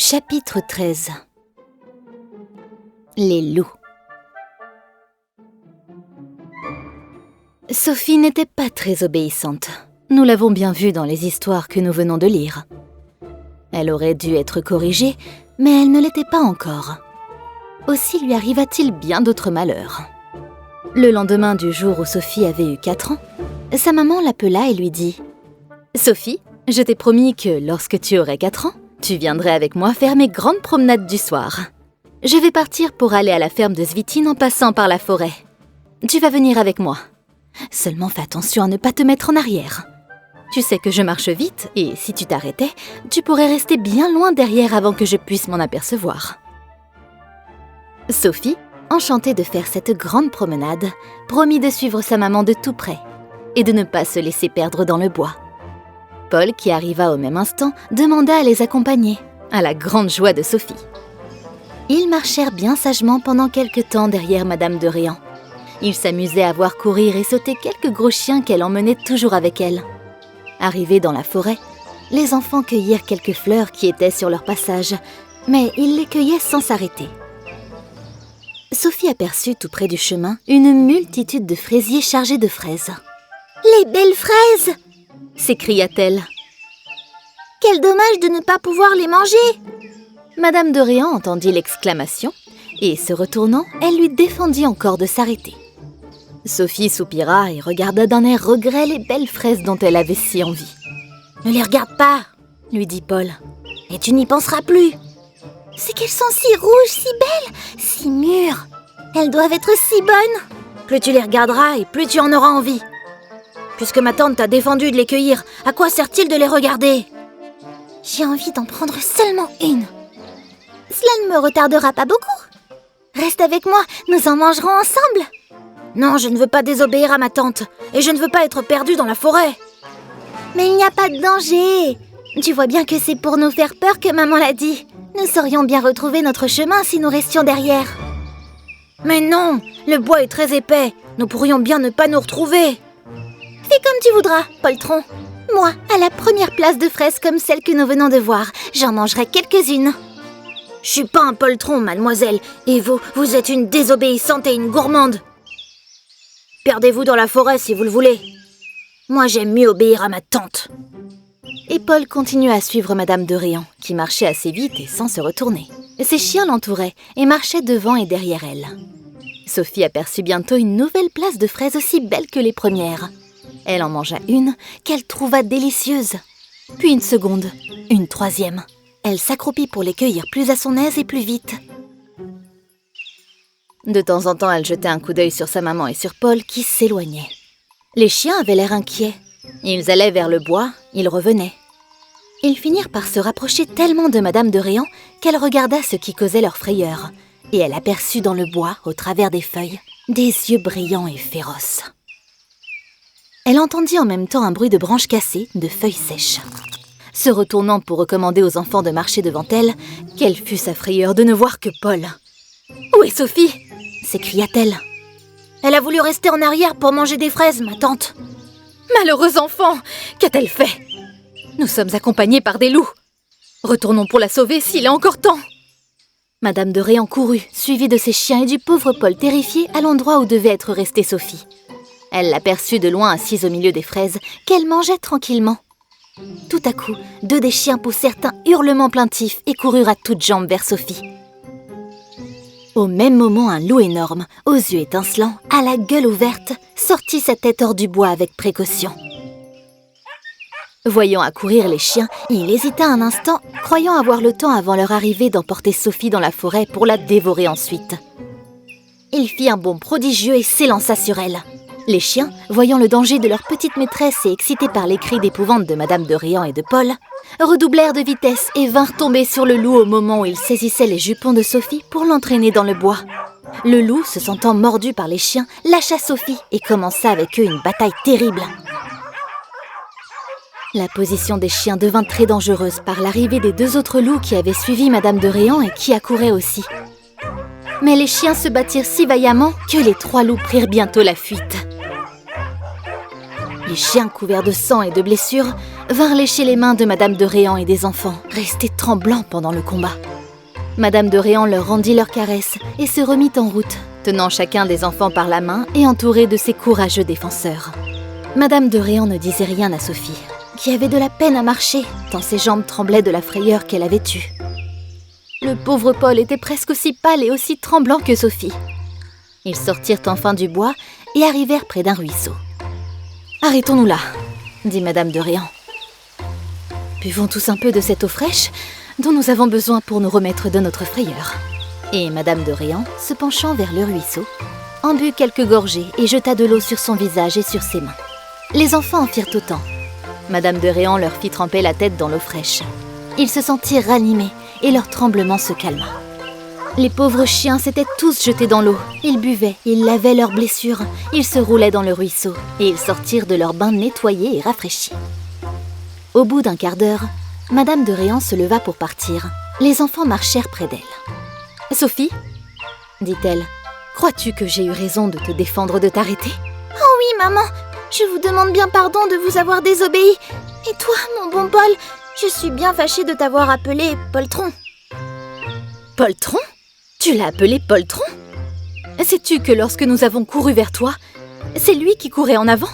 Chapitre 13. Les loups. Sophie n'était pas très obéissante. Nous l'avons bien vu dans les histoires que nous venons de lire. Elle aurait dû être corrigée, mais elle ne l'était pas encore. Aussi lui arriva-t-il bien d'autres malheurs. Le lendemain du jour où Sophie avait eu 4 ans, sa maman l'appela et lui dit « Sophie, je t'ai promis que lorsque tu aurais 4 ans, tu viendrais avec moi faire mes grandes promenades du soir. Je vais partir pour aller à la ferme de Svitine en passant par la forêt. Tu vas venir avec moi. Seulement fais attention à ne pas te mettre en arrière. Tu sais que je marche vite et si tu t'arrêtais, tu pourrais rester bien loin derrière avant que je puisse m'en apercevoir. » Sophie, enchantée de faire cette grande promenade, promit de suivre sa maman de tout près et de ne pas se laisser perdre dans le bois. Paul, qui arriva au même instant, demanda à les accompagner, à la grande joie de Sophie. Ils marchèrent bien sagement pendant quelque temps derrière Madame de Réan. Ils s'amusaient à voir courir et sauter quelques gros chiens qu'elle emmenait toujours avec elle. Arrivés dans la forêt, les enfants cueillirent quelques fleurs qui étaient sur leur passage, mais ils les cueillaient sans s'arrêter. Sophie aperçut tout près du chemin une multitude de fraisiers chargés de fraises. « Les belles fraises !» s'écria-t-elle. « Quel dommage de ne pas pouvoir les manger !» Madame de Réan entendit l'exclamation et, se retournant, elle lui défendit encore de s'arrêter. Sophie soupira et regarda d'un air regret les belles fraises dont elle avait si envie. « Ne les regarde pas !» lui dit Paul. « Et tu n'y penseras plus !» « C'est qu'elles sont si rouges, si belles, si mûres. Elles doivent être si bonnes. Plus tu les regarderas et plus tu en auras envie. Puisque ma tante t'a défendu de les cueillir, à quoi sert-il de les regarder ? J'ai envie d'en prendre seulement une. Cela ne me retardera pas beaucoup. Reste avec moi, nous en mangerons ensemble. Non, je ne veux pas désobéir à ma tante et je ne veux pas être perdue dans la forêt. Mais il n'y a pas de danger. Tu vois bien que c'est pour nous faire peur que maman l'a dit. Nous saurions bien retrouver notre chemin si nous restions derrière. Mais non, le bois est très épais. Nous pourrions bien ne pas nous retrouver. Fais comme tu voudras, poltron. Moi, à la première place de fraises comme celle que nous venons de voir, j'en mangerai quelques-unes. Je suis pas un poltron, mademoiselle. Et vous êtes une désobéissante et une gourmande. Perdez-vous dans la forêt si vous le voulez. Moi, j'aime mieux obéir à ma tante. Et Paul continua à suivre Madame de Réan, qui marchait assez vite et sans se retourner. Ses chiens l'entouraient et marchaient devant et derrière elle. Sophie aperçut bientôt une nouvelle place de fraises aussi belle que les premières. Elle en mangea une qu'elle trouva délicieuse. Puis une seconde, une troisième. Elle s'accroupit pour les cueillir plus à son aise et plus vite. De temps en temps, elle jetait un coup d'œil sur sa maman et sur Paul qui s'éloignaient. Les chiens avaient l'air inquiets. Ils allaient vers le bois, ils revenaient. Ils finirent par se rapprocher tellement de Madame de Réan qu'elle regarda ce qui causait leur frayeur, et elle aperçut dans le bois, au travers des feuilles, des yeux brillants et féroces. Elle entendit en même temps un bruit de branches cassées, de feuilles sèches. Se retournant pour recommander aux enfants de marcher devant elle, quelle fut sa frayeur de ne voir que Paul. « Où est Sophie ?» s'écria-t-elle. « Elle a voulu rester en arrière pour manger des fraises, ma tante. » « Malheureux enfant, qu'a-t-elle fait ? Nous sommes accompagnés par des loups. Retournons pour la sauver s'il est encore temps. » Madame de Réan courut, suivie de ses chiens et du pauvre Paul terrifié à l'endroit où devait être restée Sophie. Elle l'aperçut de loin assise au milieu des fraises qu'elle mangeait tranquillement. Tout à coup, 2 des chiens poussèrent un hurlement plaintif et coururent à toutes jambes vers Sophie. Au même moment, un loup énorme, aux yeux étincelants, à la gueule ouverte, sortit sa tête hors du bois avec précaution. Voyant accourir les chiens, il hésita un instant, croyant avoir le temps avant leur arrivée d'emporter Sophie dans la forêt pour la dévorer ensuite. Il fit un bond prodigieux et s'élança sur elle. Les chiens, voyant le danger de leur petite maîtresse et excités par les cris d'épouvante de Madame de Réan et de Paul, redoublèrent de vitesse et vinrent tomber sur le loup au moment où il saisissait les jupons de Sophie pour l'entraîner dans le bois. Le loup, se sentant mordu par les chiens, lâcha Sophie et commença avec eux une bataille terrible. La position des chiens devint très dangereuse par l'arrivée des 2 autres loups qui avaient suivi Madame de Réan et qui accouraient aussi. Mais les chiens se battirent si vaillamment que les 3 loups prirent bientôt la fuite. Les chiens couverts de sang et de blessures vinrent lécher les mains de Madame de Réan et des enfants, restés tremblants pendant le combat. Madame de Réan leur rendit leurs caresses et se remit en route, tenant chacun des enfants par la main et entourée de ses courageux défenseurs. Madame de Réan ne disait rien à Sophie, qui avait de la peine à marcher, tant ses jambes tremblaient de la frayeur qu'elle avait eue. Le pauvre Paul était presque aussi pâle et aussi tremblant que Sophie. Ils sortirent enfin du bois et arrivèrent près d'un ruisseau. « Arrêtons-nous là », dit Madame de Réan. « Buvons tous un peu de cette eau fraîche dont nous avons besoin pour nous remettre de notre frayeur. » Et Madame de Réan, se penchant vers le ruisseau, en but quelques gorgées et jeta de l'eau sur son visage et sur ses mains. Les enfants en firent autant. Madame de Réan leur fit tremper la tête dans l'eau fraîche. Ils se sentirent ranimés et leur tremblement se calma. Les pauvres chiens s'étaient tous jetés dans l'eau. Ils buvaient, ils lavaient leurs blessures, ils se roulaient dans le ruisseau et ils sortirent de leur bain nettoyés et rafraîchis. Au bout d'un quart d'heure, Madame de Réan se leva pour partir. Les enfants marchèrent près d'elle. « Sophie, dit-elle, crois-tu que j'ai eu raison de te défendre de t'arrêter ?»« Oh oui, maman, je vous demande bien pardon de vous avoir désobéi. Et toi, mon bon Paul, je suis bien fâchée de t'avoir appelé Poltron. » Poltron ? Tu l'as appelé Poltron ? Sais-tu que lorsque nous avons couru vers toi, c'est lui qui courait en avant ?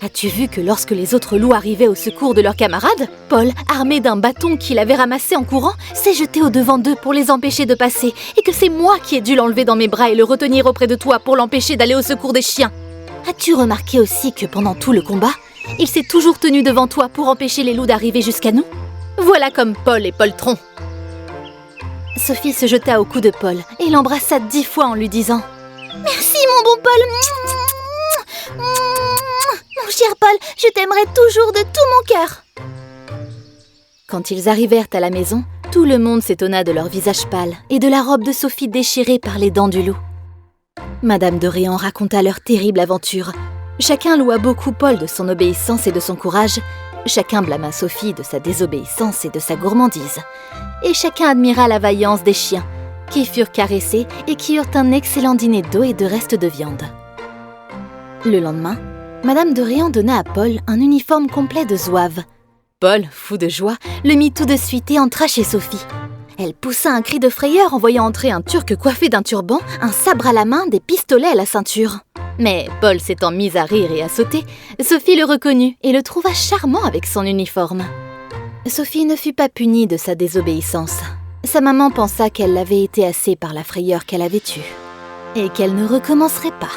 As-tu vu que lorsque les autres loups arrivaient au secours de leurs camarades, Paul, armé d'un bâton qu'il avait ramassé en courant, s'est jeté au-devant d'eux pour les empêcher de passer et que c'est moi qui ai dû l'enlever dans mes bras et le retenir auprès de toi pour l'empêcher d'aller au secours des chiens ? As-tu remarqué aussi que pendant tout le combat, il s'est toujours tenu devant toi pour empêcher les loups d'arriver jusqu'à nous ? Voilà comme Paul et Poltron. Sophie se jeta au cou de Paul et l'embrassa 10 fois en lui disant « Merci, mon bon Paul. Mon cher Paul, je t'aimerai toujours de tout mon cœur. » Quand ils arrivèrent à la maison, tout le monde s'étonna de leur visage pâle et de la robe de Sophie déchirée par les dents du loup. Madame de Réan raconta leur terrible aventure. Chacun loua beaucoup Paul de son obéissance et de son courage. Chacun blâma Sophie de sa désobéissance et de sa gourmandise. Et chacun admira la vaillance des chiens, qui furent caressés et qui eurent un excellent dîner d'eau et de restes de viande. Le lendemain, Madame de Réan donna à Paul un uniforme complet de zouave. Paul, fou de joie, le mit tout de suite et entra chez Sophie. Elle poussa un cri de frayeur en voyant entrer un Turc coiffé d'un turban, un sabre à la main, des pistolets à la ceinture. Mais Paul s'étant mis à rire et à sauter, Sophie le reconnut et le trouva charmant avec son uniforme. Sophie ne fut pas punie de sa désobéissance. Sa maman pensa qu'elle l'avait été assez par la frayeur qu'elle avait eue et qu'elle ne recommencerait pas.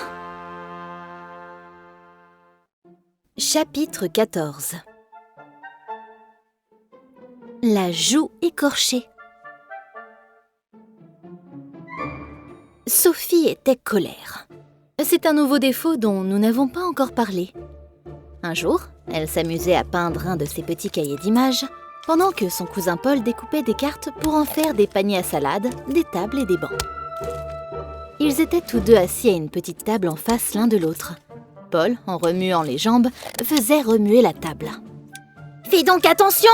Chapitre 14. La joue écorchée. Sophie était colère. C'est un nouveau défaut dont nous n'avons pas encore parlé. Un jour, elle s'amusait à peindre un de ses petits cahiers d'images, pendant que son cousin Paul découpait des cartes pour en faire des paniers à salade, des tables et des bancs. Ils étaient tous deux assis à une petite table en face l'un de l'autre. Paul, en remuant les jambes, faisait remuer la table. « Fais donc attention !»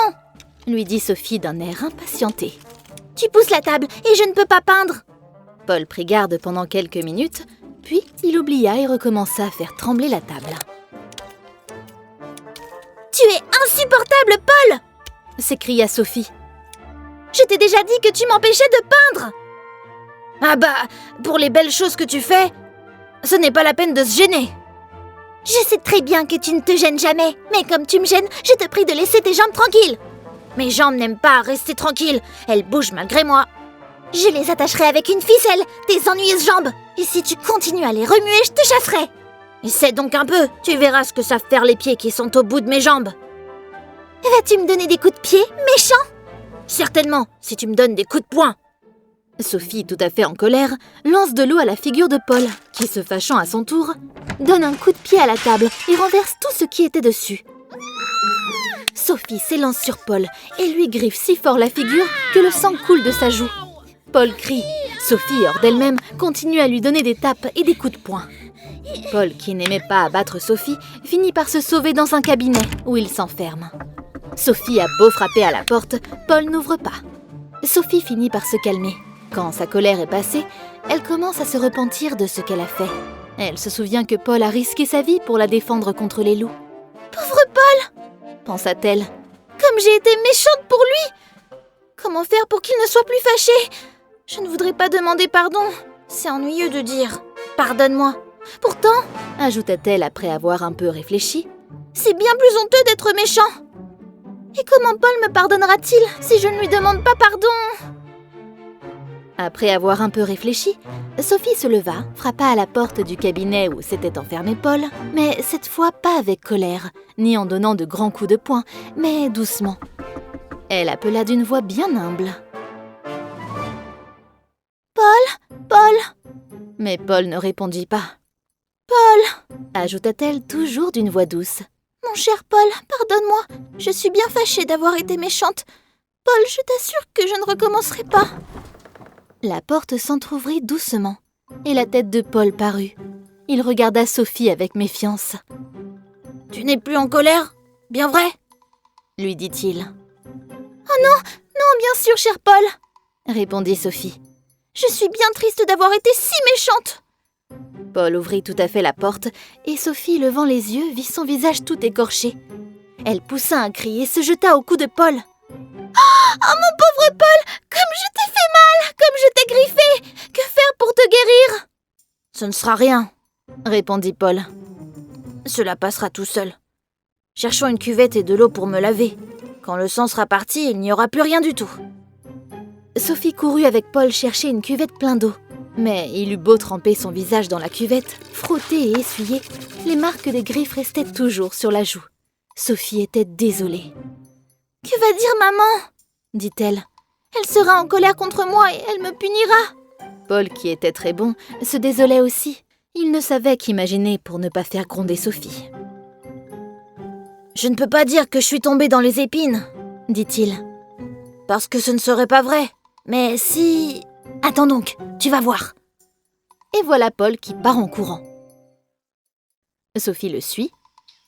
lui dit Sophie d'un air impatienté. « Tu pousses la table et je ne peux pas peindre !» Paul prit garde pendant quelques minutes, puis il oublia et recommença à faire trembler la table. « Tu es insupportable, Paul !» s'écria Sophie. « Je t'ai déjà dit que tu m'empêchais de peindre !»« Ah bah, pour les belles choses que tu fais, ce n'est pas la peine de se gêner !»« Je sais très bien que tu ne te gênes jamais, mais comme tu me gênes, je te prie de laisser tes jambes tranquilles. Mes jambes n'aiment pas rester tranquilles, elles bougent malgré moi. Je les attacherai avec une ficelle, tes ennuyeuses jambes, et si tu continues à les remuer, je te chasserai. Essaie donc un peu, tu verras ce que savent faire les pieds qui sont au bout de mes jambes. » « Vas-tu me donner des coups de pied, méchant ?»« Certainement, si tu me donnes des coups de poing. » Sophie, tout à fait en colère, lance de l'eau à la figure de Paul, qui, se fâchant à son tour, donne un coup de pied à la table et renverse tout ce qui était dessus. Sophie s'élance sur Paul et lui griffe si fort la figure que le sang coule de sa joue. Paul crie. Sophie, hors d'elle-même, continue à lui donner des tapes et des coups de poing. Paul, qui n'aimait pas abattre Sophie, finit par se sauver dans un cabinet où il s'enferme. Sophie a beau frapper à la porte, Paul n'ouvre pas. Sophie finit par se calmer. Quand sa colère est passée, elle commence à se repentir de ce qu'elle a fait. Elle se souvient que Paul a risqué sa vie pour la défendre contre les loups. « Pauvre Paul !» pensa-t-elle. Comme j'ai été méchante pour lui! Comment faire pour qu'il ne soit plus fâché? Je ne voudrais pas demander pardon. C'est ennuyeux de dire « pardonne-moi ». Pourtant, ajouta-t-elle après avoir un peu réfléchi, c'est bien plus honteux d'être méchant. Et comment Paul me pardonnera-t-il si je ne lui demande pas pardon? Après avoir un peu réfléchi, Sophie se leva, frappa à la porte du cabinet où s'était enfermé Paul, mais cette fois pas avec colère, ni en donnant de grands coups de poing, mais doucement. Elle appela d'une voix bien humble. « Paul !» Mais Paul ne répondit pas. « Paul !» ajouta-t-elle toujours d'une voix douce. « Mon cher Paul, pardonne-moi, je suis bien fâchée d'avoir été méchante. Paul, je t'assure que je ne recommencerai pas. » La porte s'entr'ouvrit doucement, et la tête de Paul parut. Il regarda Sophie avec méfiance. « Tu n'es plus en colère, bien vrai ?» lui dit-il. « Oh non, non, bien sûr, cher Paul !» répondit Sophie. « Je suis bien triste d'avoir été si méchante !» Paul ouvrit tout à fait la porte, et Sophie, levant les yeux, vit son visage tout écorché. Elle poussa un cri et se jeta au cou de Paul. « Oh, mon pauvre Paul, comme je t'ai fait mal, comme je t'ai griffé! Que faire pour te guérir ?»« Ce ne sera rien, » répondit Paul. « Cela passera tout seul. Cherchons une cuvette et de l'eau pour me laver. Quand le sang sera parti, il n'y aura plus rien du tout. » Sophie courut avec Paul chercher une cuvette pleine d'eau. Mais il eut beau tremper son visage dans la cuvette, frotter et essuyer, les marques des griffes restaient toujours sur la joue. Sophie était désolée. « Que va dire maman ?» dit-elle. « Elle sera en colère contre moi et elle me punira. » Paul, qui était très bon, se désolait aussi. Il ne savait qu'imaginer pour ne pas faire gronder Sophie. « Je ne peux pas dire que je suis tombée dans les épines, » dit-il. « Parce que ce ne serait pas vrai. Mais si... Attends donc, tu vas voir. » Et voilà Paul qui part en courant. Sophie le suit.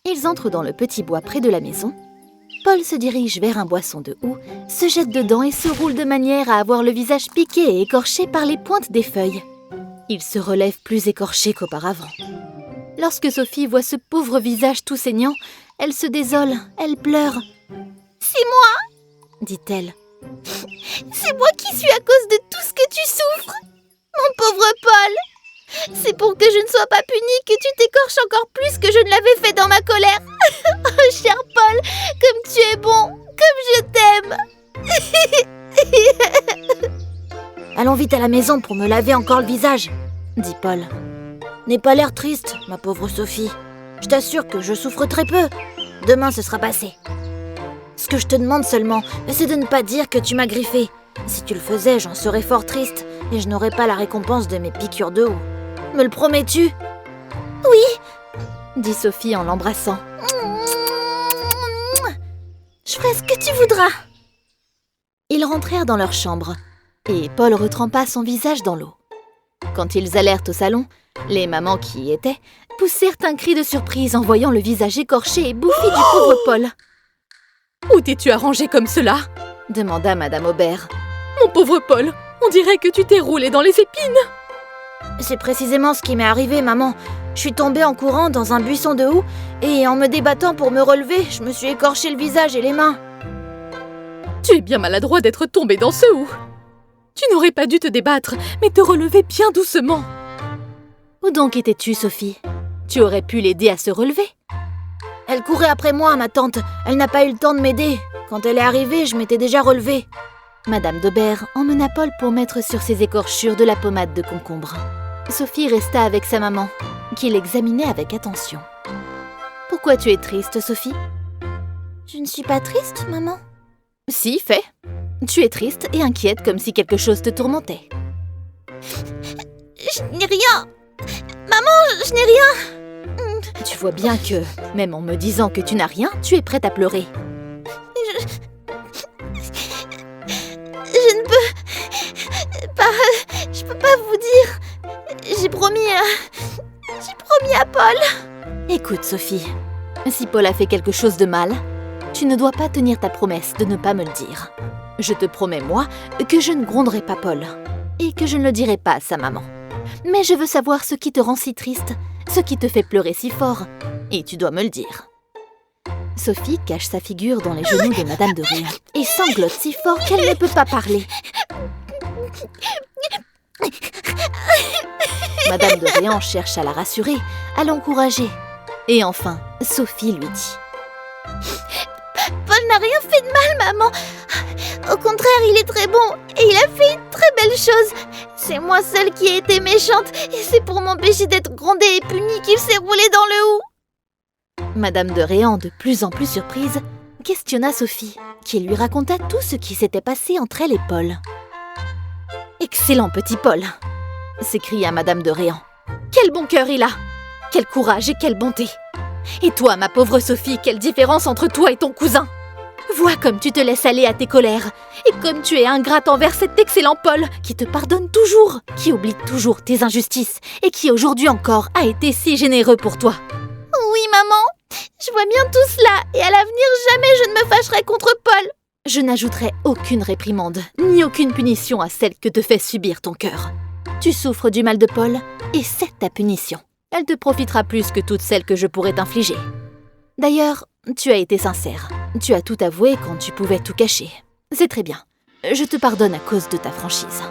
Ils entrent dans le petit bois près de la maison. Paul se dirige vers un buisson de houx, se jette dedans et se roule de manière à avoir le visage piqué et écorché par les pointes des feuilles. Il se relève plus écorché qu'auparavant. Lorsque Sophie voit ce pauvre visage tout saignant, elle se désole, elle pleure. « C'est moi !» dit-elle. « C'est moi qui suis à cause de tout ce que tu souffres. Mon pauvre Paul, c'est pour que je ne sois pas punie que tu t'écorches encore plus que je ne l'avais fait dans ma colère. Oh, cher Paul, comme tu es bon, comme je t'aime. » « Allons vite à la maison pour me laver encore le visage, » dit Paul. « N'aie pas l'air triste, ma pauvre Sophie. Je t'assure que je souffre très peu. Demain, ce sera passé. Ce que je te demande seulement, c'est de ne pas dire que tu m'as griffé. Si tu le faisais, j'en serais fort triste et je n'aurais pas la récompense de mes piqûres de houx. Me le promets-tu ?»« Oui, » dit Sophie en l'embrassant. « Je ferai ce que tu voudras. » Ils rentrèrent dans leur chambre et Paul retrempa son visage dans l'eau. Quand ils allèrent au salon, les mamans qui y étaient poussèrent un cri de surprise en voyant le visage écorché et bouffi du pauvre Paul. « Où t'es-tu arrangé comme cela ?» demanda Madame Aubert. « Mon pauvre Paul, on dirait que tu t'es roulé dans les épines !»« C'est précisément ce qui m'est arrivé, maman. Je suis tombée en courant dans un buisson de houx et en me débattant pour me relever, je me suis écorché le visage et les mains. »« Tu es bien maladroit d'être tombé dans ce houx. Tu n'aurais pas dû te débattre, mais te relever bien doucement. » « Où donc étais-tu, Sophie? Tu aurais pu l'aider à se relever. » Elle courait après moi, ma tante. Elle n'a pas eu le temps de m'aider. Quand elle est arrivée, je m'étais déjà relevée. Madame d'Aubert emmena Paul pour mettre sur ses écorchures de la pommade de concombre. Sophie resta avec sa maman, qui l'examinait avec attention. « Pourquoi tu es triste, Sophie ?»« Je ne suis pas triste, maman. »« Si, fais. Tu es triste et inquiète comme si quelque chose te tourmentait. »« Je n'ai rien. Maman, je n'ai rien. » Tu vois bien que, même en me disant que tu n'as rien, tu es prête à pleurer. Je ne peux pas... Je peux pas vous dire. J'ai promis à Paul. Écoute, Sophie, si Paul a fait quelque chose de mal, tu ne dois pas tenir ta promesse de ne pas me le dire. Je te promets, moi, que je ne gronderai pas Paul et que je ne le dirai pas à sa maman. Mais je veux savoir ce qui te rend si triste, ce qui te fait pleurer si fort, et tu dois me le dire. Sophie cache sa figure dans les genoux de Madame de Réan et sanglote si fort qu'elle ne peut pas parler. Madame de Réan cherche à la rassurer, à l'encourager. Et enfin, Sophie lui dit: Paul n'a rien fait de mal, maman. Au contraire, il est très bon et il a fait une très belle chose. C'est moi seule qui ai été méchante et c'est pour m'empêcher d'être grondée et punie qu'il s'est roulé dans le hou. Madame de Réan, de plus en plus surprise, questionna Sophie, qui lui raconta tout ce qui s'était passé entre elle et Paul. « Excellent petit Paul !» s'écria Madame de Réan. « Quel bon cœur il a! Quel courage et quelle bonté! Et toi, ma pauvre Sophie, quelle différence entre toi et ton cousin! Vois comme tu te laisses aller à tes colères, et comme tu es ingrate envers cet excellent Paul, qui te pardonne toujours, qui oublie toujours tes injustices, et qui aujourd'hui encore a été si généreux pour toi. » Oui, maman, je vois bien tout cela, et à l'avenir, jamais je ne me fâcherai contre Paul. Je n'ajouterai aucune réprimande, ni aucune punition à celle que te fait subir ton cœur. Tu souffres du mal de Paul, et c'est ta punition. Elle te profitera plus que toutes celles que je pourrais t'infliger. D'ailleurs, tu as été sincère. Tu as tout avoué quand tu pouvais tout cacher. C'est très bien. Je te pardonne à cause de ta franchise.